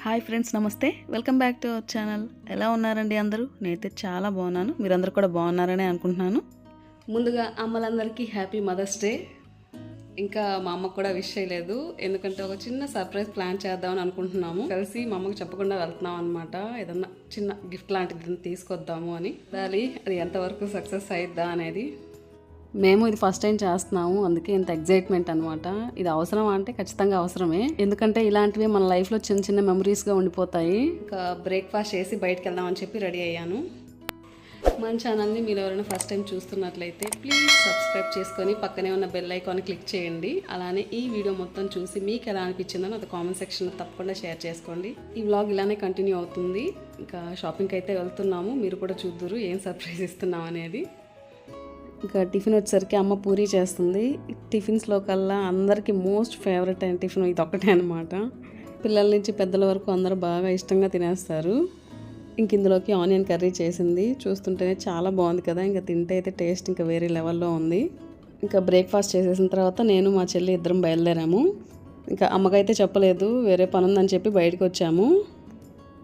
Hi friends, నమస్తే. Welcome back to our channel. ఎలా ఉన్నారండి అందరూ? నేనైతే చాలా బాగున్నాను. మీరందరూ కూడా బాగున్నారని అనుకుంటున్నాను. ముందుగా అమ్మలందరికీ హ్యాపీ మదర్స్ డే. ఇంకా మా అమ్మకు కూడా విష్ చేయలేదు, ఎందుకంటే ఒక చిన్న సర్ప్రైజ్ ప్లాన్ చేద్దామని అనుకుంటున్నాము. కలిసి మా అమ్మకు చెప్పకుండా వెళ్తున్నాం అనమాట. ఏదన్నా చిన్న గిఫ్ట్ లాంటిది తీసుకొద్దాము అని. అది ఎంతవరకు సక్సెస్ అయిద్దా అనేది. మేము ఇది ఫస్ట్ టైం చేస్తున్నాము, అందుకే ఇంత ఎగ్జైట్మెంట్ అనమాట. ఇది అవసరం అంటే ఖచ్చితంగా అవసరమే, ఎందుకంటే ఇలాంటివి మన లైఫ్లో చిన్న చిన్న మెమరీస్గా ఉండిపోతాయి. ఇంకా బ్రేక్ఫాస్ట్ చేసి బయటకు వెళ్దామని చెప్పి రెడీ అయ్యాను. మన ఛానల్ని మీరు ఎవరైనా ఫస్ట్ టైం చూస్తున్నట్లయితే ప్లీజ్ సబ్స్క్రైబ్ చేసుకొని పక్కనే ఉన్న బెల్ ఐకాన్ క్లిక్ చేయండి. అలానే ఈ వీడియో మొత్తం చూసి మీకు ఎలా అనిపించిందో నాకు కామెంట్ సెక్షన్లో తప్పకుండా షేర్ చేసుకోండి. ఈ వ్లాగ్ ఇలానే కంటిన్యూ అవుతుంది. ఇంకా షాపింగ్కి అయితే వెళ్తున్నాము, మీరు కూడా చూద్దురు ఏం సర్ప్రైజ్ ఇస్తున్నాం అనేది. ఇంకా టిఫిన్ వచ్చేసరికి అమ్మ పూరీ చేస్తుంది. టిఫిన్స్లో కల్లా అందరికీ మోస్ట్ ఫేవరెట్ అయిన టిఫిన్ ఇది ఒక్కటే అనమాట. పిల్లల నుంచి పెద్దల వరకు అందరూ బాగా ఇష్టంగా తినేస్తారు. ఇంక ఇందులోకి ఆనియన్ కర్రీ చేసింది. చూస్తుంటేనే చాలా బాగుంది కదా, ఇంకా తింటే అయితే టేస్ట్ ఇంకా వేరే లెవెల్లో ఉంది. ఇంకా బ్రేక్ఫాస్ట్ చేసేసిన తర్వాత నేను మా చెల్లి ఇద్దరం బయలుదేరాము. ఇంకా అమ్మకైతే చెప్పలేదు, వేరే పని ఉందని చెప్పి బయటకు వచ్చాము.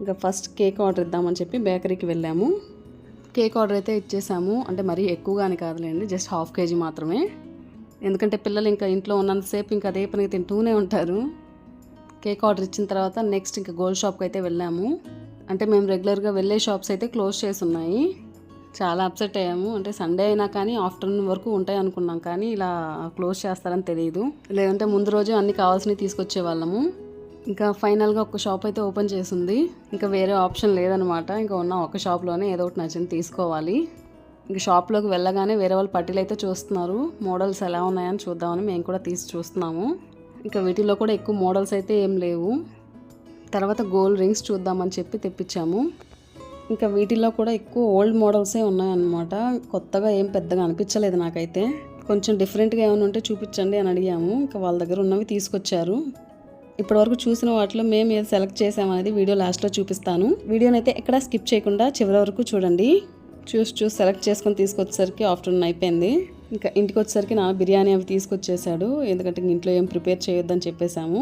ఇంకా ఫస్ట్ కేక్ ఆర్డర్ ఇద్దామని చెప్పి బేకరీకి వెళ్ళాము. కేక్ ఆర్డర్ అయితే ఇచ్చేసాము, అంటే మరీ ఎక్కువగానే కాదులేండి, జస్ట్ 1/2 kg మాత్రమే. ఎందుకంటే పిల్లలు ఇంకా ఇంట్లో ఉన్నంతసేపు ఇంకా అదే పని తింటూనే ఉంటారు. కేక్ ఆర్డర్ ఇచ్చిన తర్వాత నెక్స్ట్ ఇంకా గోల్డ్ షాప్కి అయితే వెళ్ళాము. అంటే మేము రెగ్యులర్గా వెళ్ళే షాప్స్ అయితే క్లోజ్ చేసి ఉన్నాయి. చాలా అప్సెట్ అయ్యాము. అంటే సండే అయినా కానీ ఆఫ్టర్నూన్ వరకు ఉంటాయి అనుకున్నాం, కానీ ఇలా క్లోజ్ చేస్తారని తెలియదు. లేదంటే ముందు రోజు అన్ని కావాల్సినవి తీసుకొచ్చే వాళ్ళము. ఇంకా ఫైనల్గా ఒక షాప్ అయితే ఓపెన్ చేసింది. ఇంకా వేరే ఆప్షన్ లేదనమాట. ఇంకా ఉన్న ఒక షాప్లోనే ఏదో ఒకటి నచ్చింది తీసుకోవాలి. ఇంకా షాప్లోకి వెళ్ళగానే వేరే వాళ్ళు పట్టీలు అయితే చూస్తున్నారు. మోడల్స్ ఎలా ఉన్నాయని చూద్దామని మేము కూడా తీసి చూస్తున్నాము. ఇంకా వీటిలో కూడా ఎక్కువ మోడల్స్ అయితే ఏం లేవు. తర్వాత గోల్డ్ రింగ్స్ చూద్దామని చెప్పి తెప్పించాము. ఇంకా వీటిల్లో కూడా ఎక్కువ ఓల్డ్ మోడల్సే ఉన్నాయన్నమాట. కొత్తగా ఏం పెద్దగా అనిపించలేదు నాకైతే. కొంచెం డిఫరెంట్గా ఏమైనా ఉంటే చూపించండి అని అడిగాము. ఇంకా వాళ్ళ దగ్గర ఉన్నవి తీసుకొచ్చారు. ఇప్పటివరకు చూసిన వాటిలో మేము ఏది సెలెక్ట్ చేసామనేది వీడియో లాస్ట్లో చూపిస్తాను. వీడియోని అయితే ఎక్కడా స్కిప్ చేయకుండా చివరి వరకు చూడండి. చూసి సెలెక్ట్ చేసుకొని తీసుకొచ్చేసరికి ఆఫ్టర్నూన్ అయిపోయింది. ఇంకా ఇంటికి వచ్చేసరికి నా బిర్యానీ అవి తీసుకొచ్చేసాడు, ఎందుకంటే ఇంట్లో ఏం ప్రిపేర్ చేయొద్దని చెప్పేశాము.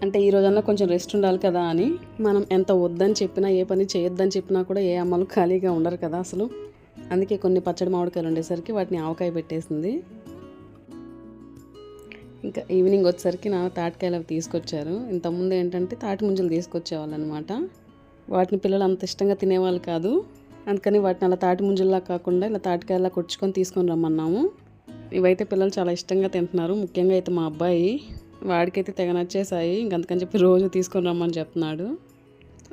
అంటే ఈ రోజన్నా కొంచెం రెస్ట్ ఉండాలి కదా అని. మనం ఎంత వద్దని చెప్పినా, ఏ పని చేయొద్దని చెప్పినా కూడా ఏ అమ్మలు ఖాళీగా ఉండరు కదా అసలు. అందుకే కొన్ని పచ్చడి మామిడికాయలు ఉండేసరికి వాటిని ఆవకాయ పెట్టేసింది. ఇంకా ఈవినింగ్ వచ్చేసరికి నా తాటికాయలు అవి తీసుకొచ్చారు. ఇంతకుముందు ఏంటంటే తాటి ముంజలు తీసుకొచ్చేవాళ్ళు అనమాట. వాటిని పిల్లలు అంత ఇష్టంగా తినేవాళ్ళు కాదు, అందుకని వాటిని అలా తాటి ముంజల్లా కాకుండా ఇలా తాటికాయలా కొట్టుకొని తీసుకొని రమ్మన్నాము. ఇవైతే పిల్లలు చాలా ఇష్టంగా తింటున్నారు. ముఖ్యంగా అయితే మా అబ్బాయి, వాడికైతే తెగ నచ్చేసాయి. ఇంకంతకని చెప్పి రోజు తీసుకొని రమ్మని చెప్తున్నాడు.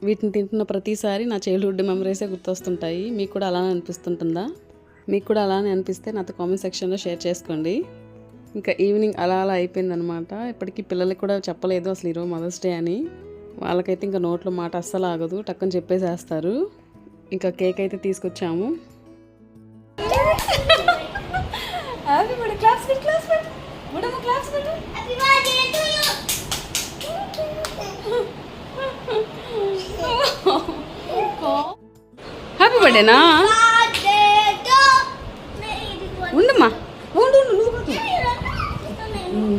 వీటిని తింటున్న ప్రతిసారి నా చైల్డ్హుడ్ మెమరీసే గుర్తొస్తుంటాయి. మీకు కూడా అలానే అనిపిస్తుంటుందా? మీకు కూడా అలానే అనిపిస్తే నాతో కామెంట్ సెక్షన్లో షేర్ చేసుకోండి. ఇంకా ఈవినింగ్ అలా అయిపోయిందనమాట. ఇప్పటికీ పిల్లలకి కూడా చెప్పలేదు అసలు ఈరోజు మదర్స్ డే అని. వాళ్ళకైతే ఇంకా నోట్లో మాట అస్సలు ఆగదు, టక్కుని చెప్పేసేస్తారు. ఇంకా కేక్ అయితే తీసుకొచ్చాము. హ్యాపీ బర్త్డేనా? ఉండమ్మా,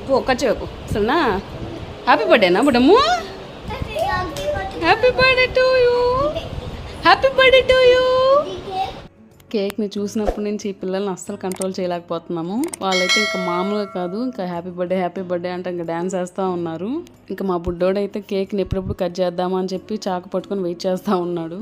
పో ఖర్చుకు సరేనా? హ్యాపీ బర్త్డేనా బుడమ్ము? Happy birthday to you, happy birthday to you. కేక్ని చూసినప్పటి నుంచి ఈ పిల్లల్ని అస్సలు కంట్రోల్ చేయలేకపోతున్నాము. వాళ్ళైతే ఇంకా మామూలుగా కాదు, ఇంకా హ్యాపీ బర్త్డే అంటే ఇంకా డ్యాన్స్ వేస్తూ ఉన్నారు. ఇంకా మా బుడ్డోడైతే కేక్ని ఎప్పుడెప్పుడు కట్ చేద్దామా అని చెప్పి చాకు పట్టుకొని వెయిట్ చేస్తూ ఉన్నాడు.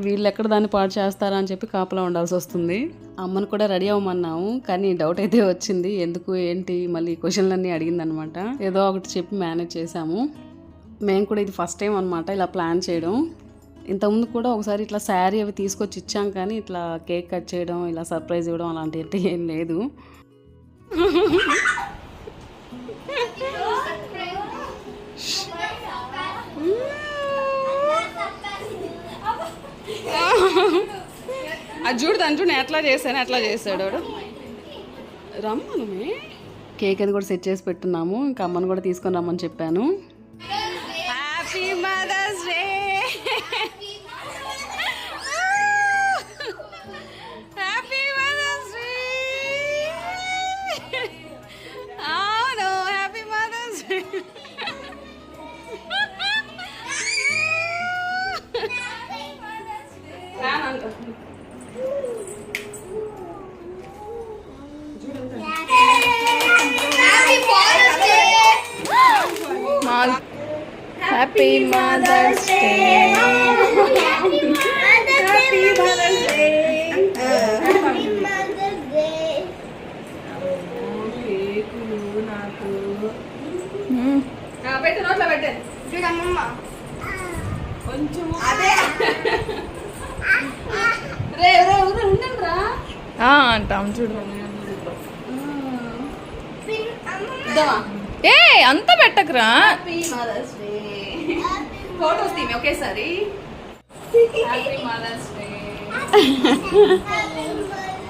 వీళ్ళు ఎక్కడ దాన్ని పాడు చేస్తారా అని చెప్పి కాపలా ఉండాల్సి వస్తుంది. అమ్మను కూడా రెడీ అవ్వమన్నాము, కానీ డౌట్ అయితే వచ్చింది. ఎందుకు ఏంటి మళ్ళీ క్వశ్చన్లన్నీ అడిగిందనమాట. ఏదో ఒకటి చెప్పి మేనేజ్ చేసాము. మేము కూడా ఇది ఫస్ట్ టైం అనమాట ఇలా ప్లాన్ చేయడం. ఇంతకుముందు కూడా ఒకసారి ఇట్లా శారీ అవి తీసుకొచ్చి ఇచ్చాం, కానీ ఇట్లా కేక్ కట్ చేయడం, ఇలా సర్ప్రైజ్ ఇవ్వడం అలాంటివి ఏం లేదు. అది చూడదు అంటూ ఎట్లా చేశాడు వాడు. రమ్మను. కేక్ అది కూడా సెట్ చేసి పెట్టున్నాము. ఇంకా అమ్మను కూడా తీసుకొని రమ్మని చెప్పాను. Happy mother's day. Happy mother's day. అవును, happy mother's day. Happy mother's day. పెట్టు నోట్లో పెట్టండి చూడమ్మమ్మ కొంచెం అదే రే రే ఉండండి రా అంటాం చూడు. ఏ అంత పెట్టకరా. Happy mother's day. ఫోటోస్ తీమి ఒకేసారి. Happy mother's day.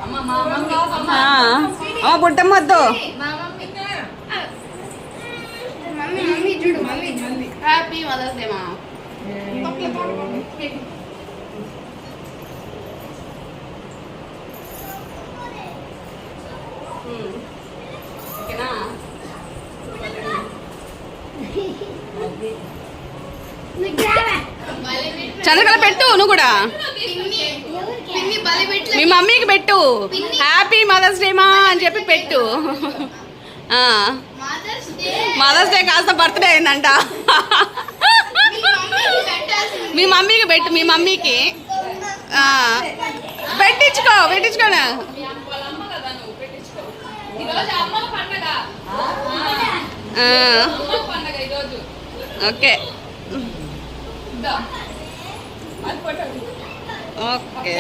అమ్మ పుట్టమ్మద్దు. మమ్మీ చూడు మమ్మీ హ్యాపీ మదర్స్ డే మా. ఓకేనా చంద్రకళ పెట్టు నువ్వు కూడా. మీ మమ్మీకి పెట్టు హ్యాపీ మదర్స్ డే మా అని చెప్పి పెట్టు. మదర్స్ డే కాస్త బర్త్డే అయిందంట. మీ మమ్మీకి పెట్టు మీ మమ్మీకి. పెట్టించుకోనా. ఓకే ఓకే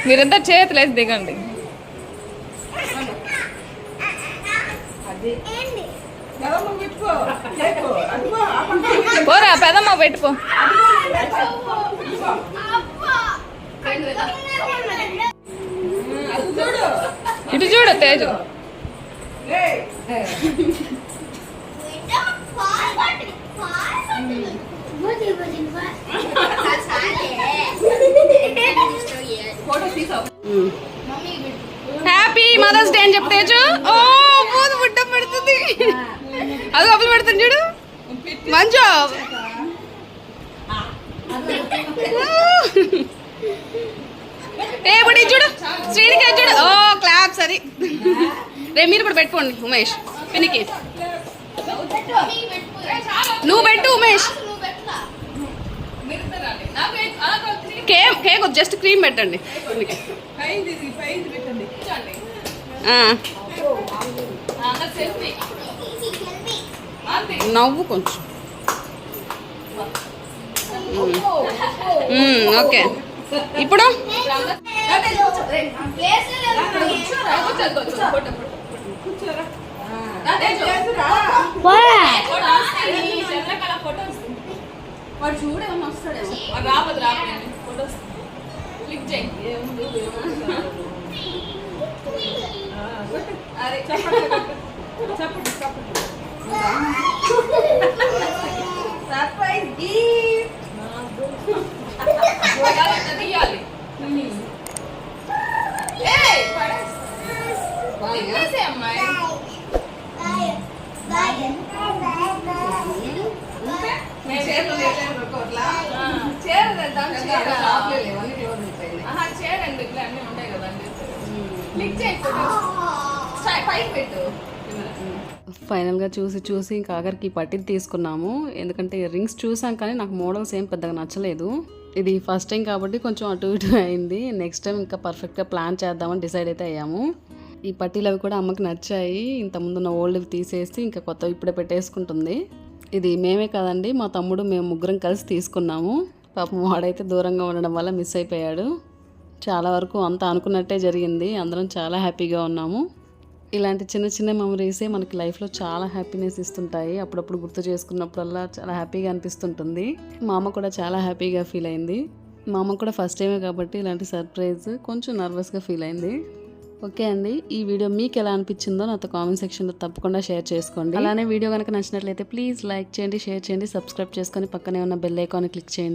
మీరంతా చేతులేసి దిగండి. పోరా పెదమ్మ పెట్టుకో. ఇటు చూడు తేజు. హ్యాపీ మదర్స్ డే అని చెప్తేజు. ఓ పూలు బుట్ట పెడుతుంది. అది కప్పులు పెడుతుంది చూడు మంచు. ఏ బడి చూడు శ్రీనిక చూడు. ఓ క్లాప్స్ అది. రే మీరు కూడా పెట్టుకోండి ఉమేష్. పినికి నువ్వు పెట్టు ఉమేష్. కేక్ జస్ట్ క్రీమ్ పెట్టండి. నవ్వు కొంచెం. ఓకే ఇప్పుడు వాడు చూడేమో వస్తాడేమో రాబోదు ఫోటోస్ క్లిక్ చేయి. అరే చెప్పండి సర్ప్రైజ్ గిఫ్ట్ తీయాలి. అమ్మాయి ఫైనల్గా చూసి ఇంకా ఆఖరికి పట్టిది తీసుకున్నాము. ఎందుకంటే రింగ్స్ చూసాం కానీ నాకు మోడల్స్ ఏం పెద్దగా నచ్చలేదు. ఇది ఫస్ట్ టైం కాబట్టి కొంచెం అటు ఇటు అయింది. నెక్స్ట్ టైం ఇంకా పర్ఫెక్ట్గా ప్లాన్ చేద్దామని డిసైడ్ అయితే అయ్యాము. ఈ పట్టీలు అవి కూడా అమ్మకి నచ్చాయి. ఇంతకుముందు ఉన్న ఓల్డ్వి తీసేసి ఇంకా కొత్తవి ఇప్పుడే పెట్టేసుకుంటుంది. ఇది మేమే కాదండి, మా తమ్ముడు మేము ముగ్గురం కలిసి తీసుకున్నాము. పాపం వాడైతే దూరంగా ఉండడం వల్ల మిస్ అయిపోయాడు. చాలా వరకు అంతా అనుకున్నట్టే జరిగింది. అందరం చాలా హ్యాపీగా ఉన్నాము. ఇలాంటి చిన్న చిన్న మెమరీసే మనకి లైఫ్లో చాలా హ్యాపీనెస్ ఇస్తుంటాయి. అప్పుడప్పుడు గుర్తు చేసుకున్నప్పుడల్లా చాలా హ్యాపీగా అనిపిస్తుంటుంది. మా అమ్మ కూడా చాలా హ్యాపీగా ఫీల్ అయింది. మా అమ్మ కూడా ఫస్ట్ టైమే కాబట్టి ఇలాంటి సర్ప్రైజ్ కొంచెం నర్వస్గా ఫీల్ అయింది. ఓకే అండి, ఈ వీడియో మీకు ఎలా అనిపించిందో నాతో కామెంట్ సెక్షన్లో తప్పకుండా షేర్ చేసుకోండి. అలానే వీడియో కనుక నచ్చినట్లయితే ప్లీజ్ లైక్ చేయండి, షేర్ చేయండి, సబ్స్క్రైబ్ చేసుకొని పక్కనే ఉన్న బెల్ ఐకాన్ క్లిక్ చేయండి.